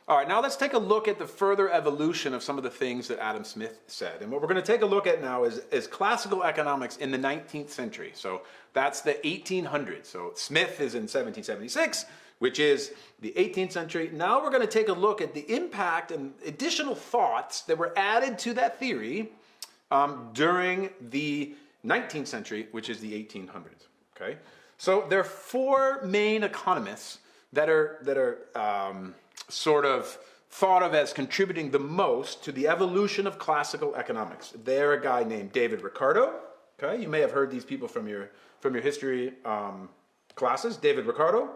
All right, now let's take a look at the further evolution of some of the things that Adam Smith said. And what we're going to take a look at now is classical economics in the 19th century. So that's the 1800s. So Smith is in 1776, which is the 18th century. Now we're going to take a look at the impact and additional thoughts that were added to that theory during the 19th century, which is the 1800s. Okay, so there are four main economists that are sort of thought of as contributing the most to the evolution of classical economics. They're a guy named David Ricardo. Okay, you may have heard these people from your history classes. David Ricardo,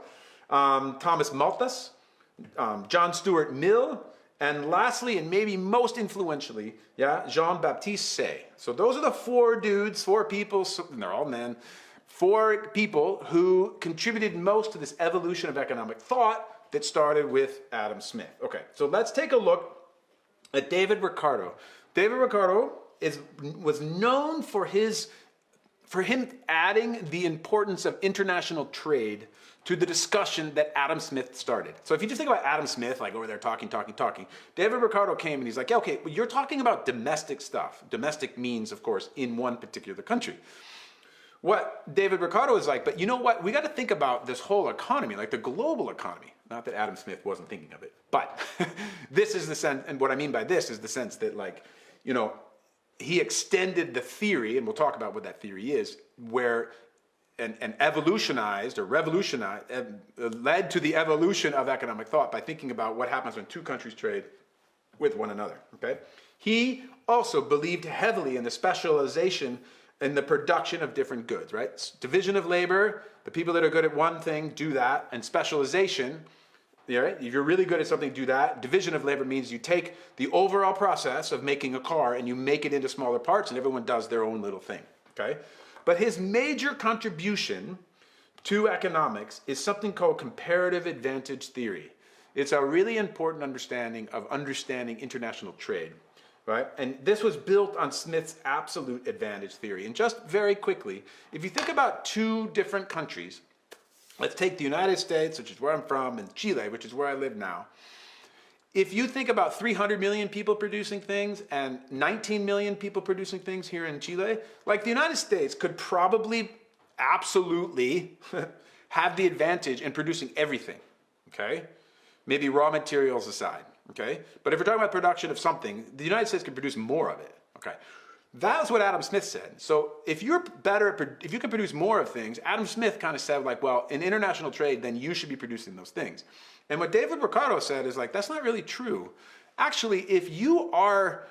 Thomas Malthus, John Stuart Mill, and lastly, and maybe most influentially, Jean-Baptiste Say. So those are the four dudes, four people, and they're all men, four people who contributed most to this evolution of economic thought that started with Adam Smith. Okay, so let's take a look at David Ricardo. David Ricardo was known for him adding the importance of international trade to the discussion that Adam Smith started. So if you just think about Adam Smith, like over there talking, David Ricardo came and he's like, yeah, okay, well, you're talking about domestic stuff. Domestic means, of course, in one particular country. What David Ricardo is like, but you know what? We got to think about this whole economy, like the global economy. Not that Adam Smith wasn't thinking of it, but this is the sense, and what I mean by this is the sense that, like, you know, he extended the theory, and we'll talk about what that theory is, where and evolutionized or revolutionized, led to the evolution of economic thought by thinking about what happens when two countries trade with one another, okay? He also believed heavily in the specialization in the production of different goods, right? Division of labor, the people that are good at one thing do that, and specialization, right? If you're really good at something, do that. Division of labor means you take the overall process of making a car and you make it into smaller parts and everyone does their own little thing, okay? But his major contribution to economics is something called comparative advantage theory. It's a really important understanding of understanding international trade. Right? And this was built on Smith's absolute advantage theory. And just very quickly, if you think about two different countries, let's take the United States, which is where I'm from, and Chile, which is where I live now. If you think about 300 million people producing things and 19 million people producing things here in Chile, like the United States could probably absolutely have the advantage in producing everything, okay? Maybe raw materials aside. Okay, but if we're talking about production of something, the United States can produce more of it. Okay, that's what Adam Smith said. So if you're better at, if you can produce more of things, Adam Smith kind of said, like, well, in international trade, then you should be producing those things. And what David Ricardo said is, like, that's not really true. Actually, if you are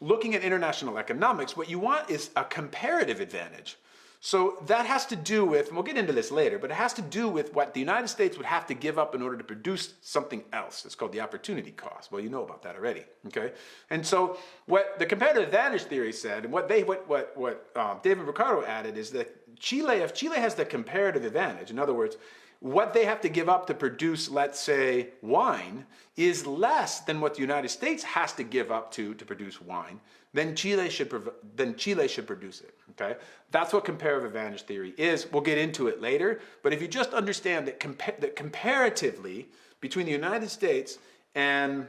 looking at international economics, what you want is a comparative advantage. So that has to do with, and we'll get into this later, but it has to do with what the United States would have to give up in order to produce something else. It's called the opportunity cost. Well, you know about that already, okay? And so what the comparative advantage theory said, and what David Ricardo added is that if Chile has the comparative advantage, in other words, what they have to give up to produce, let's say, wine, is less than what the United States has to give up to produce wine, then Chile should produce it, okay? That's what comparative advantage theory is. We'll get into it later, but if you just understand that, that comparatively between the United States and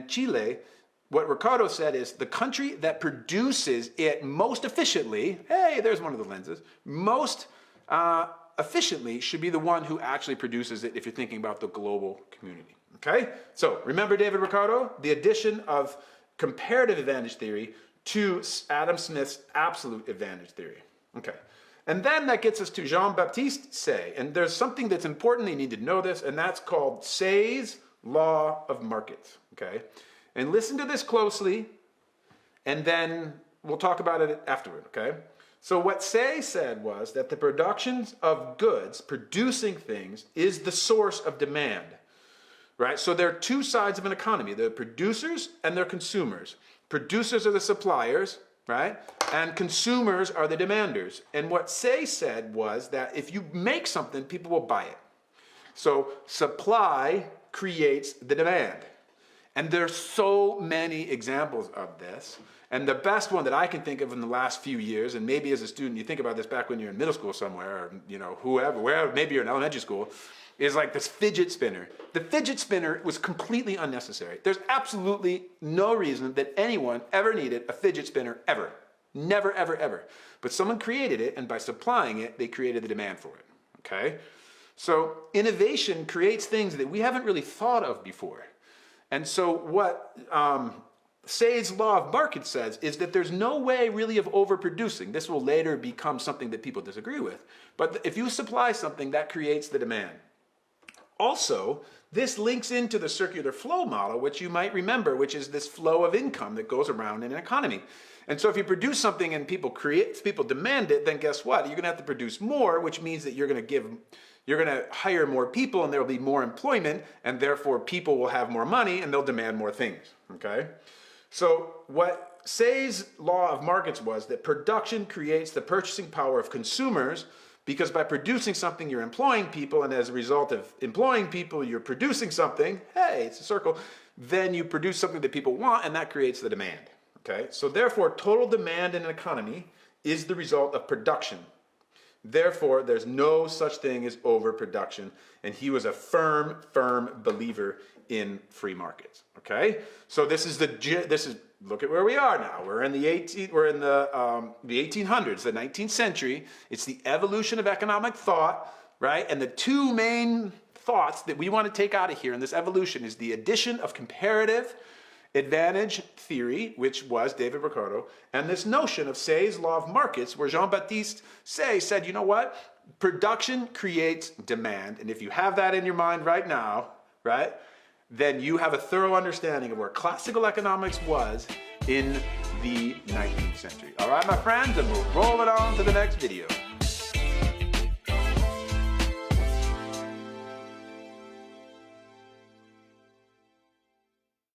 Chile, what Ricardo said is the country that produces it most efficiently, hey, there's one of the lenses, most efficiently should be the one who actually produces it if you're thinking about the global community, okay? So remember David Ricardo, the addition of comparative advantage theory to Adam Smith's absolute advantage theory. Okay, and then that gets us to Jean-Baptiste Say, and there's something that's important, you need to know this, and that's called Say's law of markets, okay? And listen to this closely, and then we'll talk about it afterward, okay? So what Say said was that the productions of goods, producing things, is the source of demand. Right? So there are two sides of an economy. There are producers and there are consumers. Producers are the suppliers, right? And consumers are the demanders. And what Say said was that if you make something, people will buy it. So supply creates the demand. And there's so many examples of this. And the best one that I can think of in the last few years, and maybe as a student, you think about this back when you're in middle school somewhere, or, you know, whoever, wherever, maybe you're in elementary school, is like this fidget spinner. The fidget spinner was completely unnecessary. There's absolutely no reason that anyone ever needed a fidget spinner ever. Never, ever, ever. But someone created it, and by supplying it, they created the demand for it, okay? So innovation creates things that we haven't really thought of before. And so what Say's law of market says is that there's no way really of overproducing. This will later become something that people disagree with. But if you supply something, that creates the demand. Also, this links into the circular flow model, which you might remember, which is this flow of income that goes around in an economy. And so if you produce something and people demand it, then guess what? You're gonna have to produce more, which means that you're gonna hire more people, and there will be more employment, and therefore people will have more money and they'll demand more things, okay? So what Say's law of markets was that production creates the purchasing power of consumers, because by producing something, you're employing people, and as a result of employing people, you're producing something, hey, it's a circle, then you produce something that people want, and that creates the demand, okay? So therefore, total demand in an economy is the result of production. Therefore, there's no such thing as overproduction, and he was a firm believer in free markets, okay? So look at where we are now. We're in the 1800s, the 19th century. It's the evolution of economic thought, right? And the two main thoughts that we want to take out of here in this evolution is the addition of comparative advantage theory, which was David Ricardo, and this notion of Say's law of markets, where Jean-Baptiste Say said, you know what? Production creates demand. And if you have that in your mind right now, right, then you have a thorough understanding of where classical economics was in the 19th century. All right, my friends, and we'll roll it on to the next video.